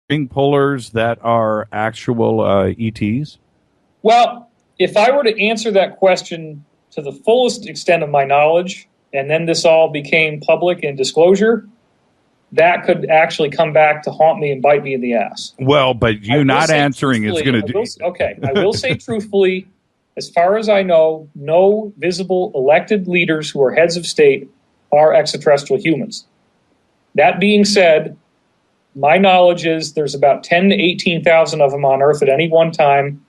string pullers that are actual ETs? Well, if I were to answer that question to the fullest extent of my knowledge, and then this all became public in disclosure, that could actually come back to haunt me and bite me in the ass. Well, but you not answering is going to do. Okay, I will say truthfully, as far as I know, no visible elected leaders who are heads of state are extraterrestrial humans. That being said, my knowledge is there's about 10 to 18,000 of them on Earth at any one time,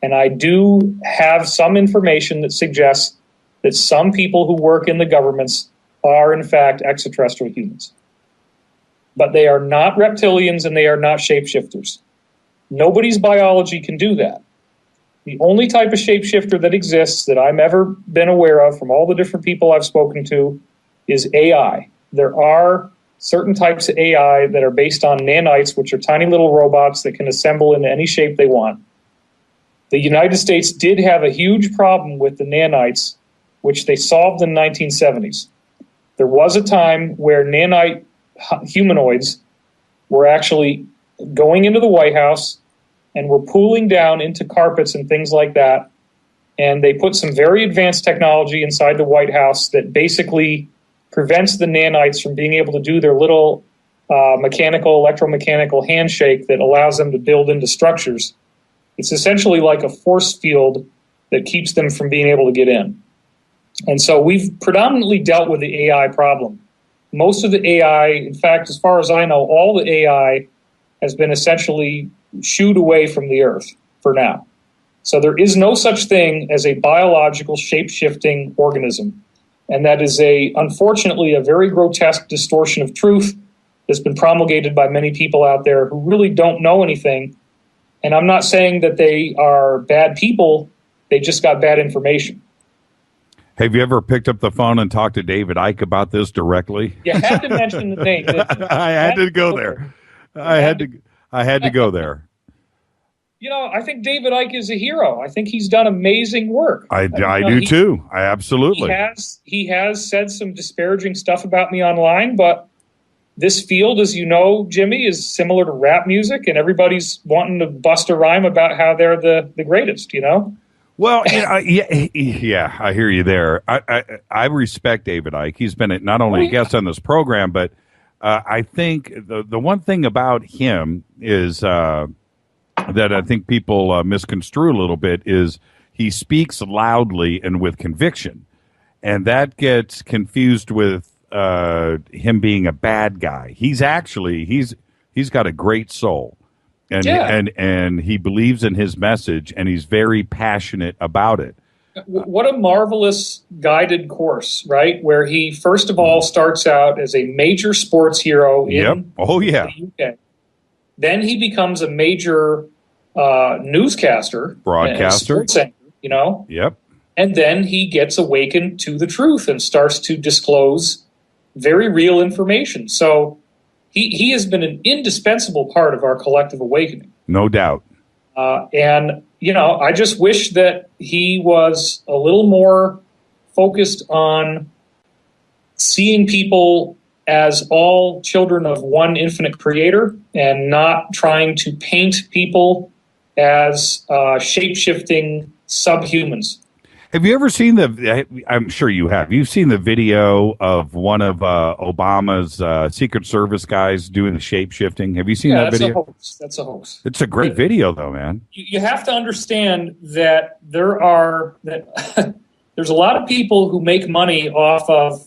and I do have some information that suggests that some people who work in the governments are in fact extraterrestrial humans. But they are not reptilians and they are not shapeshifters. Nobody's biology can do that. The only type of shapeshifter that exists that I've ever been aware of from all the different people I've spoken to is AI. There are certain types of AI that are based on nanites, which are tiny little robots that can assemble into any shape they want. The United States did have a huge problem with the nanites, which they solved in the 1970s. There was a time where nanite humanoids were actually going into the White House and were pooling down into carpets and things like that. And they put some very advanced technology inside the White House that basically prevents the nanites from being able to do their little electromechanical handshake that allows them to build into structures. It's essentially like a force field that keeps them from being able to get in. And so we've predominantly dealt with the AI problem. Most of the AI, in fact, as far as I know, all the AI has been essentially shooed away from the Earth for now. So there is no such thing as a biological shape-shifting organism. And that is unfortunately, a very grotesque distortion of truth that's been promulgated by many people out there who really don't know anything. And I'm not saying that they are bad people, they just got bad information. Have you ever picked up the phone and talked to David Icke about this directly? You had to mention the name. I had to go there. I had to go there. You know, I think David Icke is a hero. I think he's done amazing work. I do too. I absolutely. He has said some disparaging stuff about me online, but this field, as you know, Jimmy, is similar to rap music, and everybody's wanting to bust a rhyme about how they're the greatest, you know? Well, yeah, I hear you there. I respect David Icke. He's been not only a guest on this program, but I think the one thing about him is that I think people misconstrue a little bit is he speaks loudly and with conviction, and that gets confused with him being a bad guy. He's got a great soul. And he believes in his message, and he's very passionate about it. What a marvelous guided course, right? Where he, first of all, starts out as a major sports hero in the UK. Then he becomes a major newscaster. Broadcaster. Sports anchor, you know? Yep. And then he gets awakened to the truth and starts to disclose very real information. So he has been an indispensable part of our collective awakening. No doubt. And, you know, I just wish that he was a little more focused on seeing people as all children of one infinite creator and not trying to paint people as shape-shifting subhumans. Have you ever seen I'm sure you have. You've seen the video of one of Obama's Secret Service guys doing the shape-shifting. Have you seen that video? That's a hoax. It's a great video, though, man. You have to understand that there's a lot of people who make money off of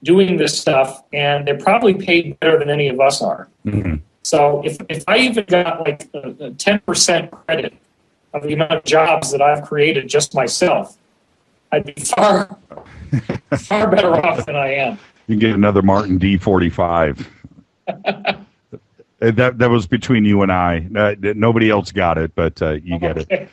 doing this stuff, and they're probably paid better than any of us are. Mm-hmm. So if I even got like a 10% credit of the amount of jobs that I've created just myself, I'd be far better off than I am. You can get another Martin D45. That was between you and I. Nobody else got it, but you get it.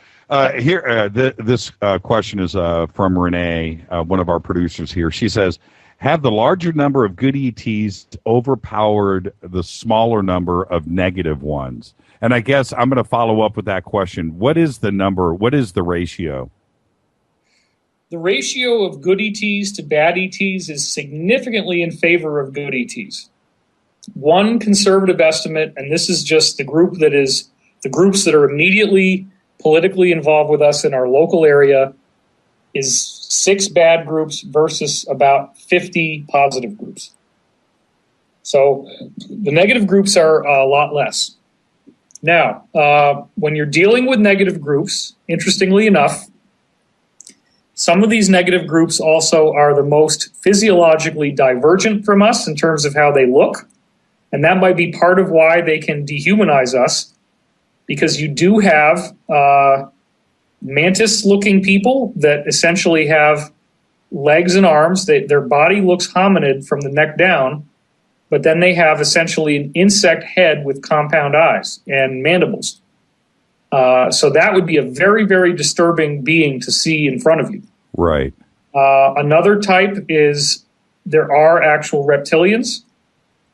This question is from Renee, one of our producers here. She says, have the larger number of good ETs overpowered the smaller number of negative ones? And I guess I'm going to follow up with that question. What is the number? What is the ratio? The ratio of good ETs to bad ETs is significantly in favor of good ETs. One conservative estimate, and this is just the group that is the groups that are immediately politically involved with us in our local area, is 6 bad groups versus about 50 positive groups. So the negative groups are a lot less. Now, when you're dealing with negative groups, interestingly enough, some of these negative groups also are the most physiologically divergent from us in terms of how they look. And that might be part of why they can dehumanize us, because you do have mantis-looking people that essentially have legs and arms. Their body looks hominid from the neck down, but then they have essentially an insect head with compound eyes and mandibles. So that would be a very, very disturbing being to see in front of you. Right. Another type is there are actual reptilians.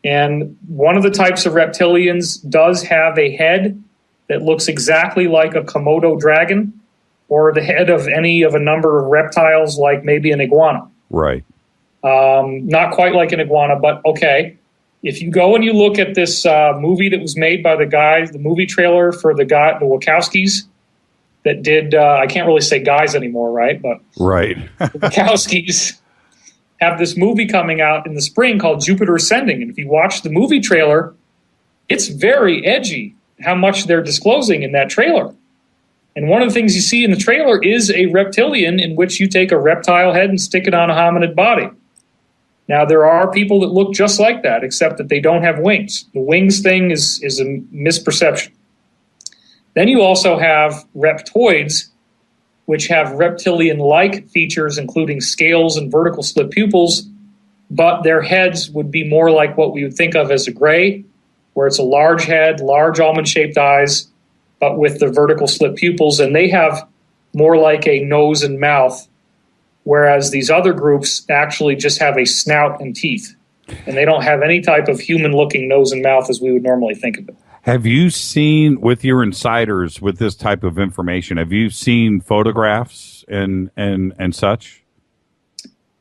And one of the types of reptilians does have a head that looks exactly like a Komodo dragon or the head of any of a number of reptiles, like maybe an iguana. Right. Not quite like an iguana, but okay. If you go and you look at this movie that was made by the movie trailer for the Wachowskis that did, I can't really say guys anymore, right? But right. the Wachowskis have this movie coming out in the spring called Jupiter Ascending. And if you watch the movie trailer, it's very edgy how much they're disclosing in that trailer. And one of the things you see in the trailer is a reptilian in which you take a reptile head and stick it on a hominid body. Now, there are people that look just like that, except that they don't have wings. The wings thing is a misperception. Then you also have reptoids, which have reptilian-like features, including scales and vertical slit pupils, but their heads would be more like what we would think of as a gray, where it's a large head, large almond-shaped eyes, but with the vertical slit pupils, and they have more like a nose and mouth, whereas these other groups actually just have a snout and teeth, and they don't have any type of human-looking nose and mouth as we would normally think of it. Have you seen, with your insiders with this type of information, have you seen photographs and such?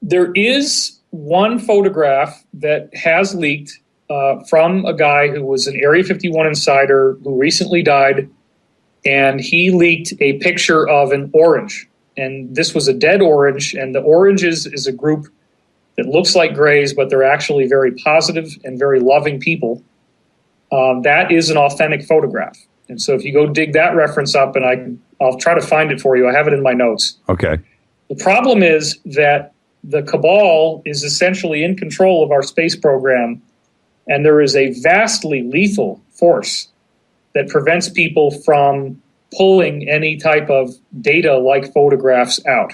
There is one photograph that has leaked from a guy who was an Area 51 insider who recently died, and he leaked a picture of an orange. And this was a dead orange, and the orange is a group that looks like grays, but they're actually very positive and very loving people. That is an authentic photograph. And so if you go dig that reference up, and I'll try to find it for you. I have it in my notes. Okay. The problem is that the cabal is essentially in control of our space program, and there is a vastly lethal force that prevents people from pulling any type of data like photographs out.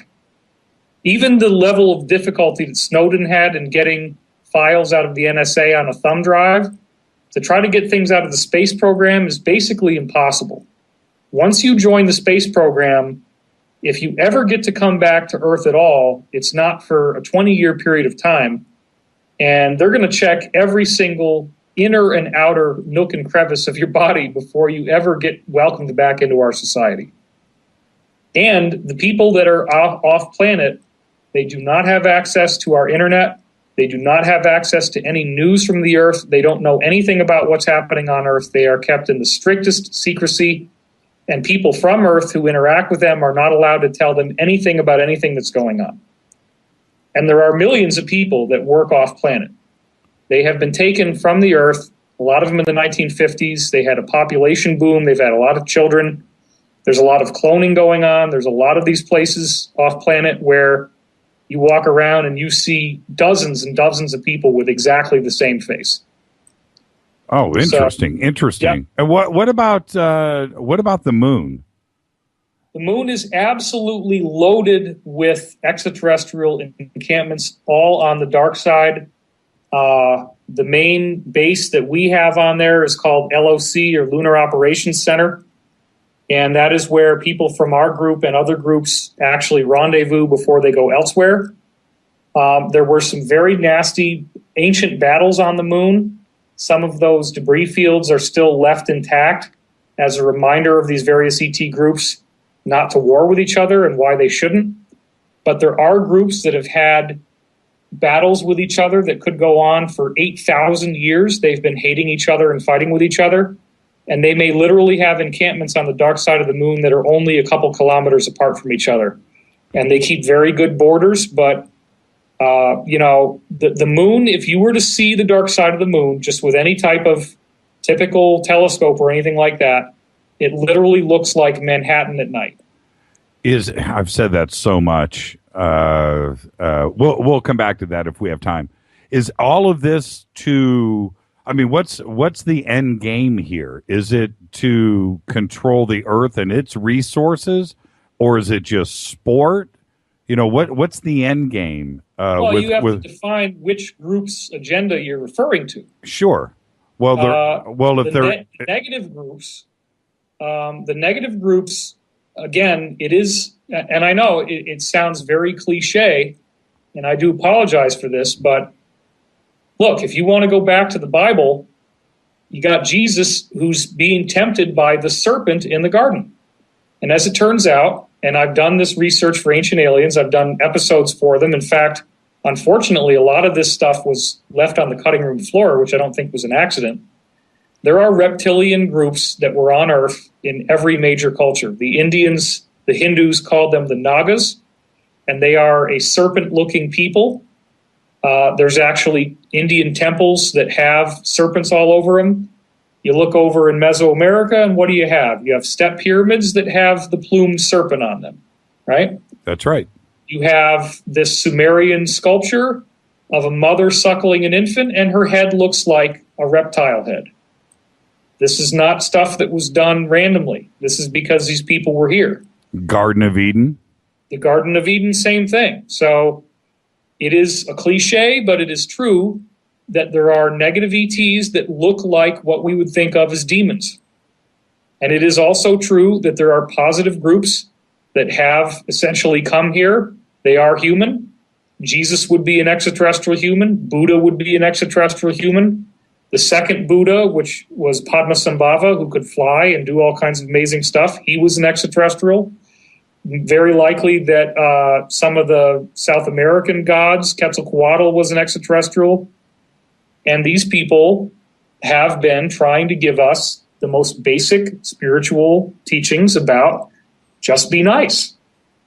Even the level of difficulty that Snowden had in getting files out of the NSA on a thumb drive, to try to get things out of the space program is basically impossible. Once you join the space program, if you ever get to come back to Earth at all, it's not for a 20-year period of time. And they're going to check every single inner and outer nook and crevice of your body before you ever get welcomed back into our society. And the people that are off planet, they do not have access to our internet. They do not have access to any news from the Earth. They don't know anything about what's happening on Earth. They are kept in the strictest secrecy. And people from Earth who interact with them are not allowed to tell them anything about anything that's going on. And there are millions of people that work off planet. They have been taken from the Earth, a lot of them in the 1950s. They had a population boom. They've had a lot of children. There's a lot of cloning going on. There's a lot of these places off planet where you walk around and you see dozens and dozens of people with exactly the same face. Oh, interesting. Interesting. Yeah. And what about the moon? The moon is absolutely loaded with extraterrestrial encampments, all on the dark side. The main base that we have on there is called LOC, or Lunar Operations Center. And that is where people from our group and other groups actually rendezvous before they go elsewhere. There were some very nasty ancient battles on the moon. Some of those debris fields are still left intact as a reminder of these various ET groups not to war with each other and why they shouldn't. But there are groups that have had battles with each other that could go on for 8,000 years. They've been hating each other and fighting with each other. And they may literally have encampments on the dark side of the moon that are only a couple kilometers apart from each other. And they keep very good borders. But, the moon, if you were to see the dark side of the moon, just with any type of typical telescope or anything like that, it literally looks like Manhattan at night. I've said that so much. We'll come back to that if we have time. Is all of this to? I mean, what's the end game here? Is it to control the Earth and its resources, or is it just sport? What's the end game? You have to define which group's agenda you're referring to. Sure. Well, the negative groups, again, it is, and I know it sounds very cliche, and I do apologize for this, but look, if you want to go back to the Bible, you got Jesus who's being tempted by the serpent in the garden. And as it turns out, and I've done this research for Ancient Aliens, I've done episodes for them. In fact, unfortunately, a lot of this stuff was left on the cutting room floor, which I don't think was an accident. There are reptilian groups that were on Earth in every major culture. The Indians, the Hindus called them the Nagas, and they are a serpent-looking people. There's actually Indian temples that have serpents all over them. You look over in Mesoamerica, and what do you have? You have step pyramids that have the plumed serpent on them, right? That's right. You have this Sumerian sculpture of a mother suckling an infant, and her head looks like a reptile head. This is not stuff that was done randomly. This is because these people were here. Garden of Eden. The Garden of Eden, same thing. So it is a cliche, but it is true that there are negative ETs that look like what we would think of as demons. And it is also true that there are positive groups that have essentially come here. They are human. Jesus would be an extraterrestrial human. Buddha would be an extraterrestrial human. The second Buddha, which was Padmasambhava, who could fly and do all kinds of amazing stuff, he was an extraterrestrial. Very likely that some of the South American gods, Quetzalcoatl was an extraterrestrial. And these people have been trying to give us the most basic spiritual teachings about just be nice.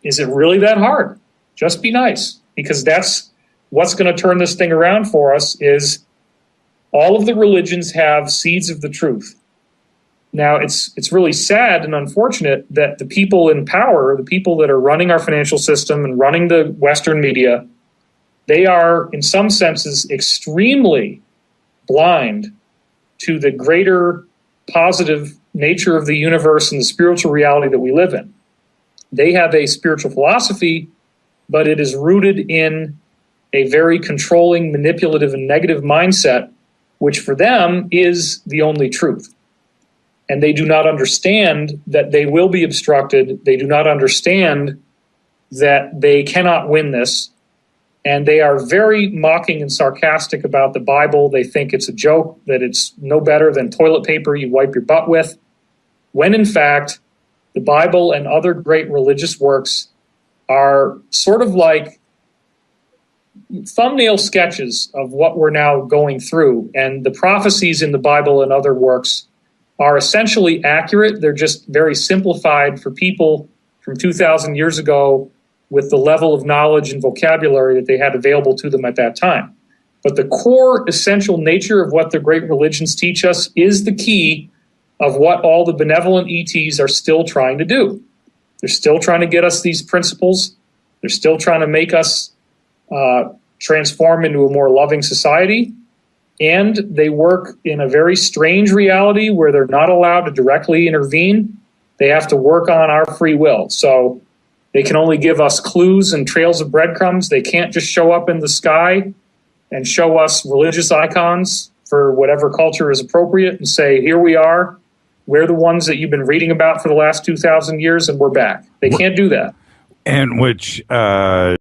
Is it really that hard? Just be nice. Because that's what's going to turn this thing around for us is all of the religions have seeds of the truth. Now, it's really sad and unfortunate that the people in power, the people that are running our financial system and running the Western media, they are, in some senses, extremely blind to the greater positive nature of the universe and the spiritual reality that we live in. They have a spiritual philosophy, but it is rooted in a very controlling, manipulative, and negative mindset, which for them is the only truth. And they do not understand that they will be obstructed. They do not understand that they cannot win this. And they are very mocking and sarcastic about the Bible. They think it's a joke, that it's no better than toilet paper you wipe your butt with, when in fact, the Bible and other great religious works are sort of like thumbnail sketches of what we're now going through. And the prophecies in the Bible and other works are essentially accurate. They're just very simplified for people from 2,000 years ago with the level of knowledge and vocabulary that they had available to them at that time. But the core essential nature of what the great religions teach us is the key of what all the benevolent ETs are still trying to do. They're still trying to get us these principles. They're still trying to make us transform into a more loving society. And they work in a very strange reality where they're not allowed to directly intervene. They have to work on our free will. So they can only give us clues and trails of breadcrumbs. They can't just show up in the sky and show us religious icons for whatever culture is appropriate and say, here we are. We're the ones that you've been reading about for the last 2,000 years, and we're back. They can't do that. And which